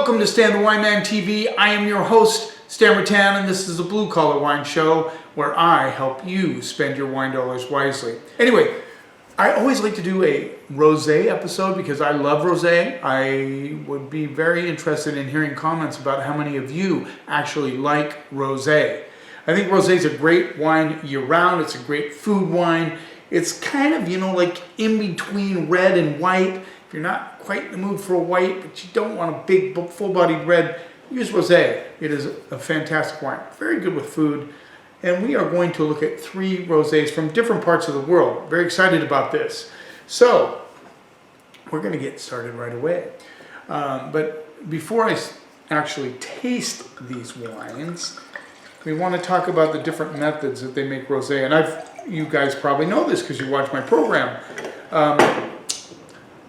Welcome to Stan the Wine Man TV. I am your host, Stan Rattan, and this is the Blue Collar Wine Show where I help you spend your wine dollars wisely. Anyway, I always like to do a rosé episode because I love rosé. I would be very interested in hearing comments about how many of you actually like rosé. I think rosé is a great wine year-round. It's a great food wine. It's kind of, like in between red and white. If you're not quite in the mood for a white, but you don't want a big, full-bodied red, use rosé. It is a fantastic wine. Very good with food. And we are going to look at 3 rosés from different parts of the world. Very excited about this. So, we're going to get started right away. But before I actually taste these wines, we want to talk about the different methods that they make rosé. And you guys probably know this because you watch my program.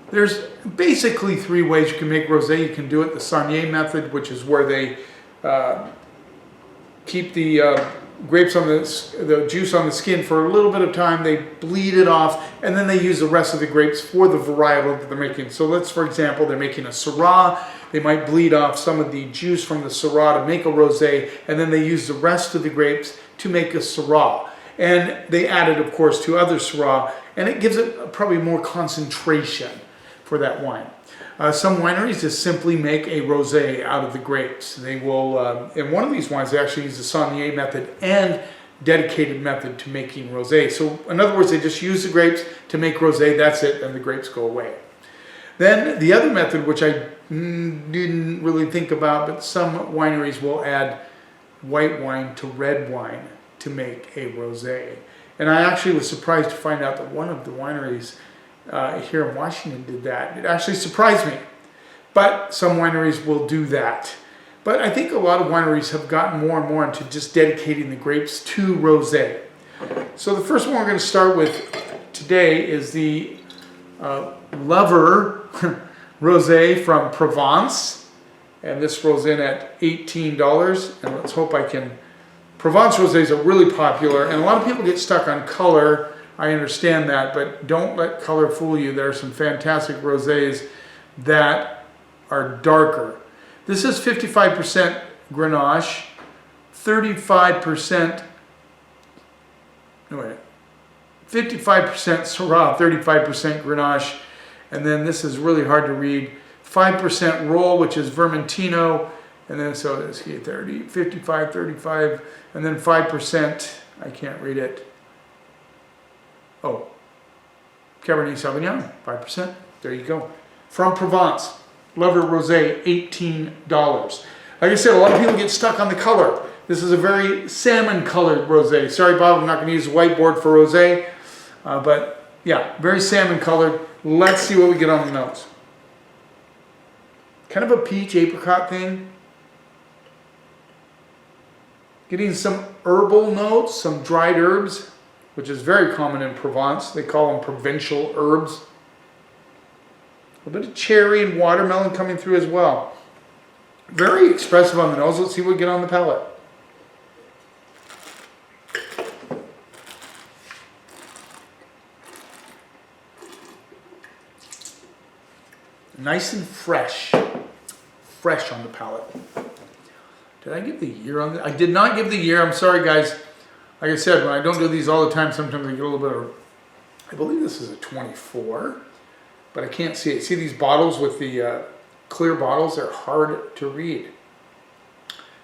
There's basically 3 ways you can make rosé. You can do it the Saignée method, which is where they keep the grapes on the juice on the skin for a little bit of time. They bleed it off, and then they use the rest of the grapes for the varietal that they're making. So let's, for example, they're making a Syrah. They might bleed off some of the juice from the Syrah to make a rosé, and then they use the rest of the grapes to make a Syrah. And they add it, of course, to other Syrah, and it gives it probably more concentration for that wine. Some wineries just simply make a rosé out of the grapes. They will, in one of these wines, they actually use the Saignée method and dedicated method to making rosé. So in other words, they just use the grapes to make rosé, that's it, and the grapes go away. Then the other method, which I didn't really think about, but some wineries will add white wine to red wine to make a rosé. And I actually was surprised to find out that one of the wineries here in Washington did that. It actually surprised me. But some wineries will do that. But I think a lot of wineries have gotten more and more into just dedicating the grapes to rosé. So the first one we're going to start with today is the Lover Rosé from Provence. And this rolls in at $18. And let's hope I can... Provence rosés are really popular, and a lot of people get stuck on color. I understand that, but don't let color fool you. There are some fantastic rosés that are darker. This is 55% Grenache, 35%, 55% Syrah, 35% Grenache, and then this is really hard to read, 5% Roll, which is Vermentino, and then so it's 30, 55, 35, and then 5%, I can't read it. Oh, Cabernet Sauvignon, 5%. There you go. From Provence, Lover Rosé, $18. Like I said, a lot of people get stuck on the color. This is a very salmon-colored rosé. Sorry, Bob, I'm not going to use a whiteboard for rosé, but yeah, very salmon-colored. Let's see what we get on the nose. Kind of a peach apricot thing. Getting some herbal notes, some dried herbs, which is very common in Provence. They call them provincial herbs. A bit of cherry and watermelon coming through as well. Very expressive on the nose. Let's see what we get on the palate. Nice and fresh. Fresh on the palate. Did I give the year on this? I did not give the year. I'm sorry, guys. Like I said, when I don't do these all the time, sometimes I get a little bit of... I believe this is a 24, but I can't see it. See these bottles with the clear bottles? They're hard to read.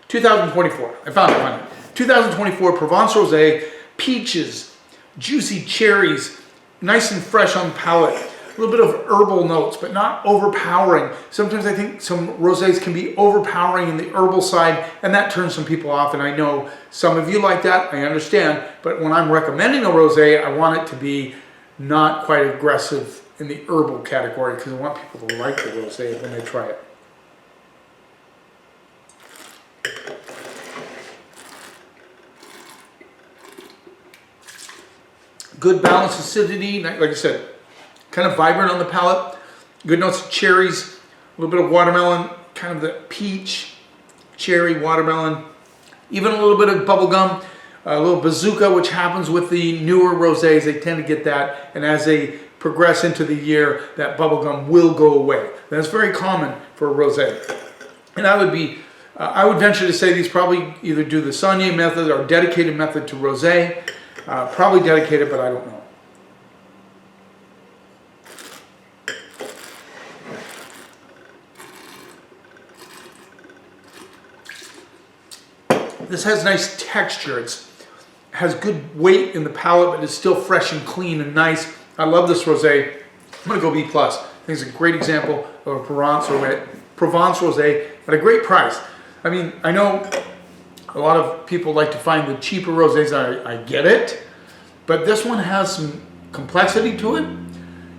2024. I found it funny. 2024 Provence Rosé, peaches, juicy cherries, nice and fresh on the palate. A little bit of herbal notes, but not overpowering. Sometimes I think some rosés can be overpowering in the herbal side, and that turns some people off, and I know some of you like that, I understand, but when I'm recommending a rosé, I want it to be not quite aggressive in the herbal category, because I want people to like the rosé when they try it. Good balanced acidity, like I said, kind of vibrant on the palate. Good notes of cherries, a little bit of watermelon, kind of the peach, cherry, watermelon, even a little bit of bubblegum, a little bazooka, which happens with the newer rosés. They tend to get that, and as they progress into the year, that bubblegum will go away. That's very common for a rosé. And I would venture to say these probably either do the Saunier method or dedicated method to rosé. Probably dedicated, but I don't know. This has nice texture. It has good weight in the palate, but it's still fresh and clean and nice. I love this rosé. I'm gonna go B+. I think it's a great example of a Provence rosé at a great price. I mean, I know a lot of people like to find the cheaper rosés. I get it, but this one has some complexity to it.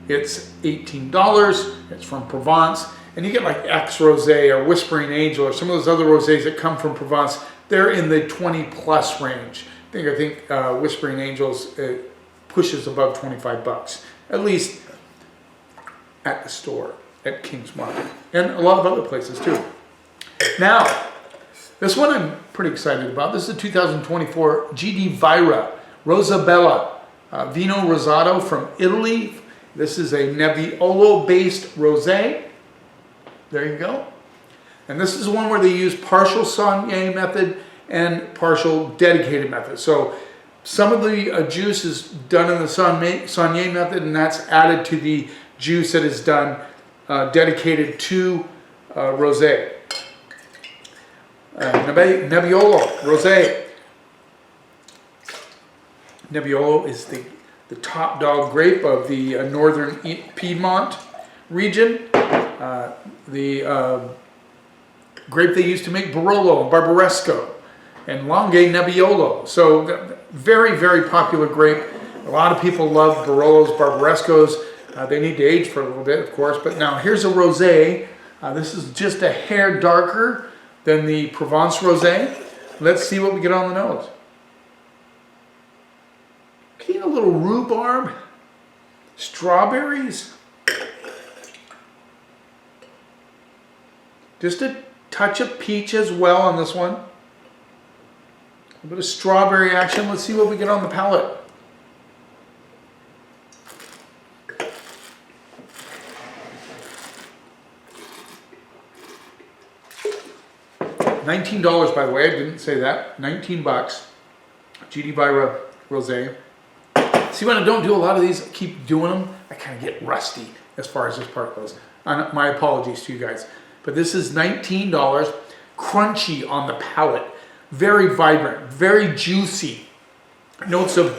It's $18. It's from Provence, and you get like X Rosé or Whispering Angel or some of those other rosés that come from Provence. They're in the 20+ range. I think Whispering Angels pushes above 25 bucks, at least at the store at King's Market, and a lot of other places too. Now, this one I'm pretty excited about. This is a 2024 GD Vajra Rosabella Vino Rosato from Italy. This is a Nebbiolo-based rosé. There you go. And this is one where they use partial Saunier method and partial dedicated method. So some of the juice is done in the Saunier method, and that's added to the juice that is done dedicated to rosé. Nebbiolo rosé. Nebbiolo is the top dog grape of the northern Piedmont region. The grape they used to make Barolo and Barbaresco and Langhe Nebbiolo. So very, very popular grape. A lot of people love Barolos, Barbarescos. They need to age for a little bit, of course. But now here's a rosé. This is just a hair darker than the Provence rosé. Let's see what we get on the nose. Getting a little rhubarb, strawberries, just a touch of peach as well on this one. A bit of strawberry action. Let's see what we get on the palate. $19, by the way, I didn't say that. 19 bucks. GD Vajra Rosé. See, when I don't do a lot of these, I keep doing them, I kind of get rusty as far as this part goes. My apologies to you guys. But this is $19, crunchy on the palate, very vibrant, very juicy. Notes of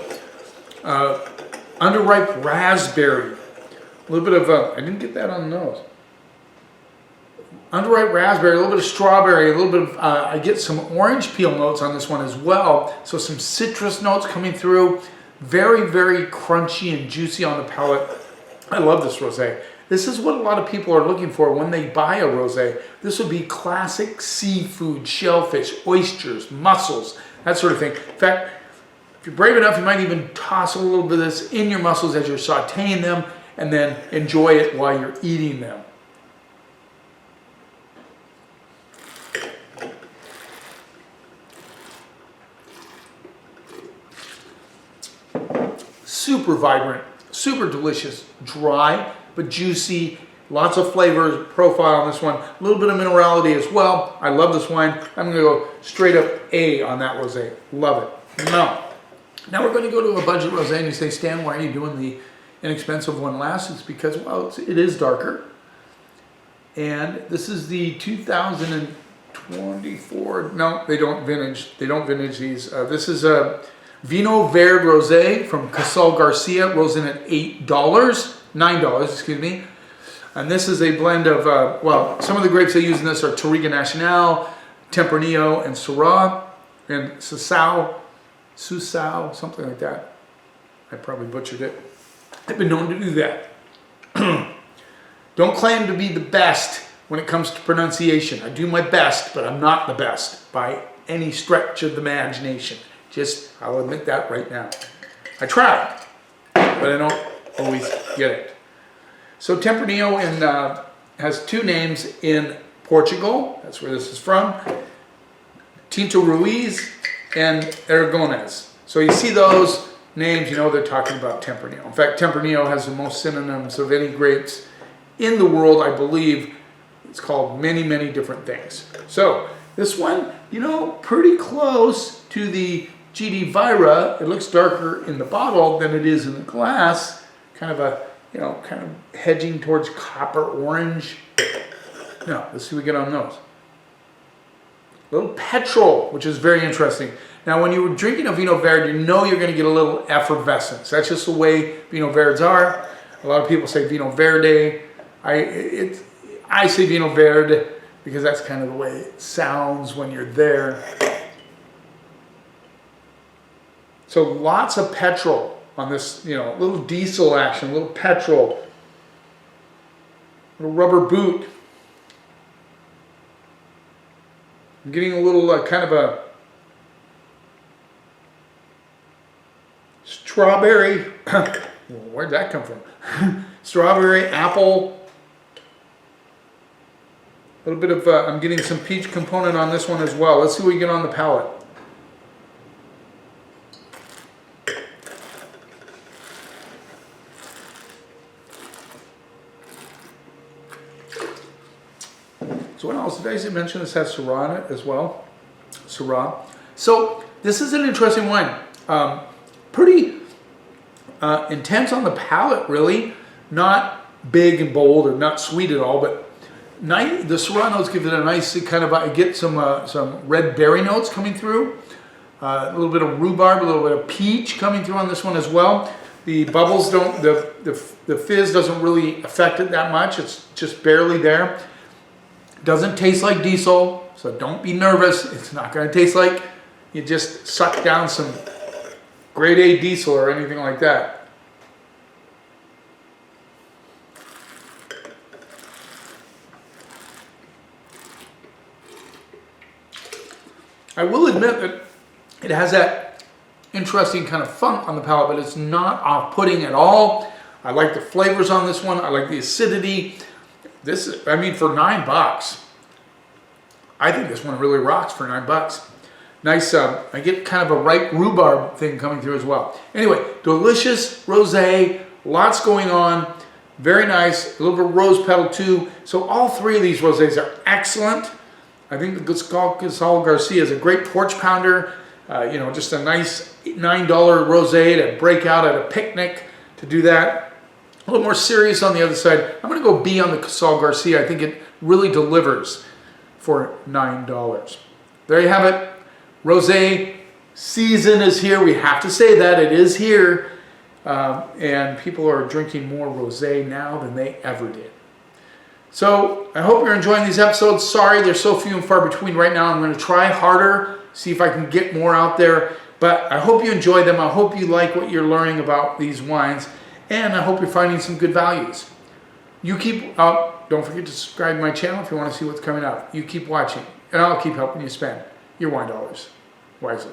underripe raspberry. A little bit of, I didn't get that on the nose. Underripe raspberry, a little bit of strawberry, a little bit of, I get some orange peel notes on this one as well. So some citrus notes coming through. Very, very crunchy and juicy on the palate. I love this rosé. This is what a lot of people are looking for when they buy a rosé. This would be classic seafood, shellfish, oysters, mussels, that sort of thing. In fact, if you're brave enough, you might even toss a little bit of this in your mussels as you're sauteing them and then enjoy it while you're eating them. Super vibrant, super delicious, dry, but juicy, lots of flavor profile on this one. A little bit of minerality as well. I love this wine. I'm gonna go straight up A on that rosé. Love it. Now we're gonna go to a budget rosé, and you say, Stan, why are you doing the inexpensive one last? It's because, well, it is darker. And this is the 2024, no, they don't vintage these. This is a Vino Verde Rosé from Casal Garcia, rolls in at $9, excuse me. And this is a blend of, well, some of the grapes they use in this are Touriga Nacional, Tempranillo, and Syrah, and Susau, something like that. I probably butchered it. I've been known to do that. Don't claim to be the best when it comes to pronunciation. I do my best, but I'm not the best by any stretch of the imagination. I'll admit that right now. I try, but I don't always get it. So Tempranillo has two names in Portugal. That's where this is from. Tinto Ruiz and Aragonés. So you see those names, you know they're talking about Tempranillo. In fact, Tempranillo has the most synonyms of any grapes in the world, I believe, It's called many, many different things. So this one, you know, pretty close to the GD Vira. It looks darker in the bottle than it is in the glass. Kind of a, you know, kind of hedging towards copper orange. Now, let's see what we get on those. A little petrol, which is very interesting. Now, when you're drinking a Vinho Verde, you know you're going to get a little effervescence. That's just the way Vinho Verdes are. A lot of people say Vinho Verde. I say Vinho Verde because that's kind of the way it sounds when you're there. So lots of petrol on this, you know, little diesel action, a little petrol, little rubber boot. I'm getting a little kind of a strawberry. Where'd that come from? Strawberry, apple. A little bit of, I'm getting some peach component on this one as well. Let's see what we get on the palate. So what else? Did I mention this has Syrah in it as well? Syrah. So this is an interesting wine. Pretty intense on the palate, really. Not big and bold or not sweet at all, but nice. The Syrah notes give it a nice kind of, I get some red berry notes coming through. A little bit of rhubarb, a little bit of peach coming through on this one as well. The bubbles don't, the fizz doesn't really affect it that much. It's just barely there. Doesn't taste like diesel, so don't be nervous. It's not going to taste like you just suck down some grade A diesel or anything like that. I will admit that it has that interesting kind of funk on the palate, but it's not off-putting at all. I like the flavors on this one. I like the acidity. This, I mean, for $9, I think this one really rocks for $9. Nice, I get kind of a ripe rhubarb thing coming through as well. Anyway, delicious rosé, lots going on, very nice, a little bit of rose petal too. So all three of these rosés are excellent. I think the Casal Garcia is a great porch pounder. You know, just a nice $9 rosé to break out at a picnic, to do that. A little more serious on the other side. I'm going to go B on the Casal Garcia. I think it really delivers for $9. There you have it. Rosé season is here. We have to say that. It is here. And people are drinking more rosé now than they ever did. So I hope you're enjoying these episodes. Sorry, they're so few and far between right now. I'm going to try harder, see if I can get more out there. But I hope you enjoy them. I hope you like what you're learning about these wines. And I hope you're finding some good values. You keep up. Don't forget to subscribe to my channel if you want to see what's coming up. You keep watching, and I'll keep helping you spend your wine dollars wisely.